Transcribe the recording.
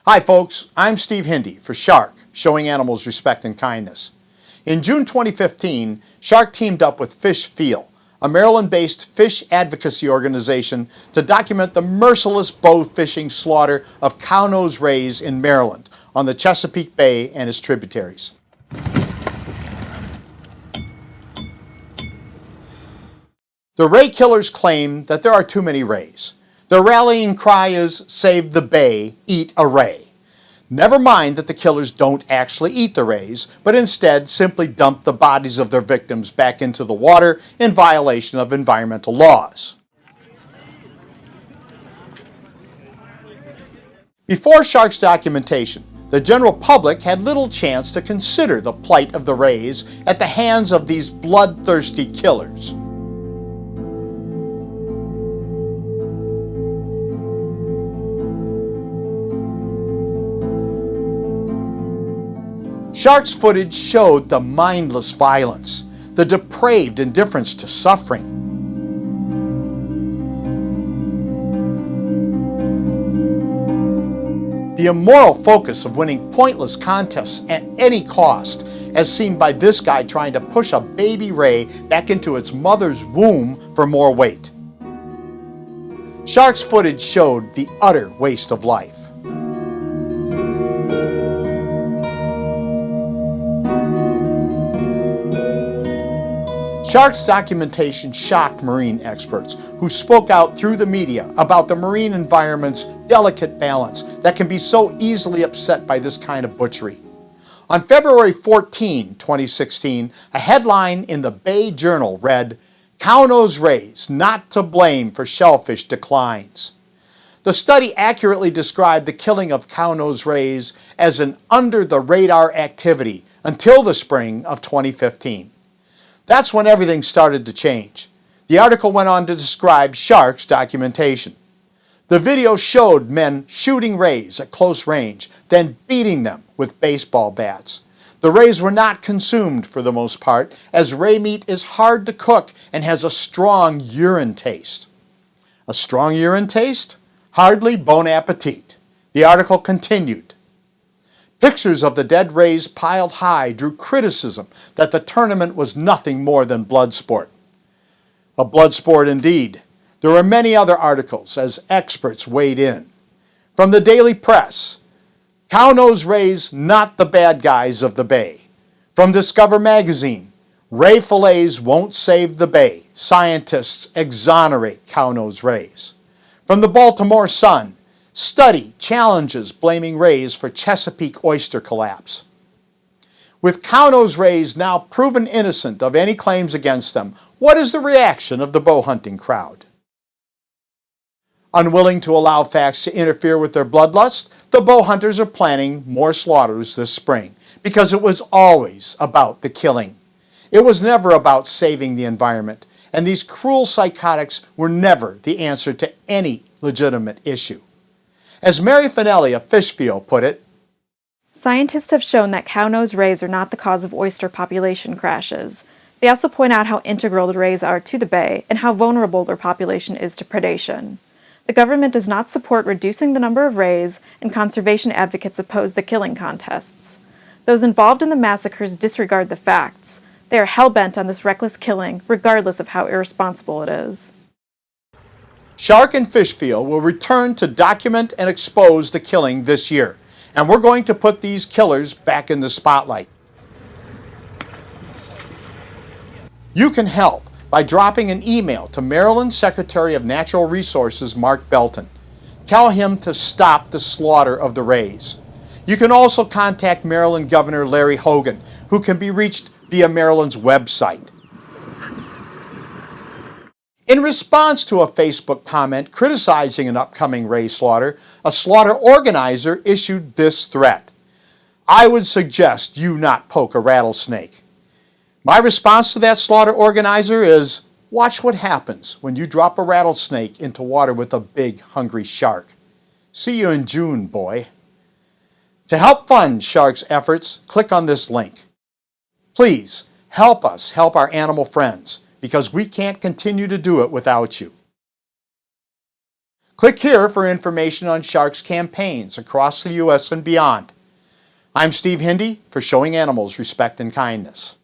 Hi folks, I'm Steve Hindy for Shark, Showing Animals Respect and Kindness. In June 2015, Shark teamed up with Fish Feel, a Maryland-based fish advocacy organization, to document the merciless bow fishing slaughter of Cownose rays in Maryland on the Chesapeake Bay and its tributaries. The ray killers claim that there are too many rays. Their rallying cry is, "Save the bay, eat a ray." Never mind that the killers don't actually eat the rays, but instead simply dump the bodies of their victims back into the water in violation of environmental laws. Before Shark's documentation, the general public had little chance to consider the plight of the rays at the hands of these bloodthirsty killers. Shark's footage showed the mindless violence, the depraved indifference to suffering. The immoral focus of winning pointless contests at any cost, as seen by this guy trying to push a baby ray back into its mother's womb for more weight. Shark's footage showed the utter waste of life. Shark's documentation shocked marine experts who spoke out through the media about the marine environment's delicate balance that can be so easily upset by this kind of butchery. On February 14, 2016, a headline in the Bay Journal read, "Cownose rays not to blame for shellfish declines." The study accurately described the killing of Cownose rays as an under-the-radar activity until the spring of 2015. That's when everything started to change. The article went on to describe Shark's documentation. The video showed men shooting rays at close range, then beating them with baseball bats. The rays were not consumed for the most part, as ray meat is hard to cook and has a strong urine taste. A strong urine taste? Hardly bon appetit. The article continued. Pictures of the dead rays piled high drew criticism that the tournament was nothing more than blood sport. A blood sport indeed. There were many other articles as experts weighed in. From the Daily Press, "Cownose rays not the bad guys of the bay." From Discover magazine, "Ray fillets won't save the bay. Scientists exonerate Cownose rays." From the Baltimore Sun, "Study challenges blaming rays for Chesapeake oyster collapse." With Cownose rays now proven innocent of any claims against them, what is the reaction of the bow hunting crowd? Unwilling to allow facts to interfere with their bloodlust, the bow hunters are planning more slaughters this spring, because it was always about the killing. It was never about saving the environment, and these cruel psychotics were never the answer to any legitimate issue. As Mary Finelli of Fish Feel put it, "Scientists have shown that Cownose rays are not the cause of oyster population crashes. They also point out how integral the rays are to the bay and how vulnerable their population is to predation. The government does not support reducing the number of rays, and conservation advocates oppose the killing contests. Those involved in the massacres disregard the facts. They are hell-bent on this reckless killing, regardless of how irresponsible it is." Shark and Fish Feel will return to document and expose the killing this year, and we're going to put these killers back in the spotlight. You can help by dropping an email to Maryland Secretary of Natural Resources Larry Belton. Tell him to stop the slaughter of the rays. You can also contact Maryland Governor Larry Hogan, who can be reached via Maryland's website. In response to a Facebook comment criticizing an upcoming ray slaughter, a slaughter organizer issued this threat: "I would suggest you not poke a rattlesnake." My response to that slaughter organizer is, watch what happens when you drop a rattlesnake into water with a big, hungry shark. See you in June, boy. To help fund Shark's efforts, click on this link. Please help us help our animal friends, because we can't continue to do it without you. Click here for information on sharks' campaigns across the U.S. and beyond. I'm Steve Hindy for Showing Animals Respect and Kindness.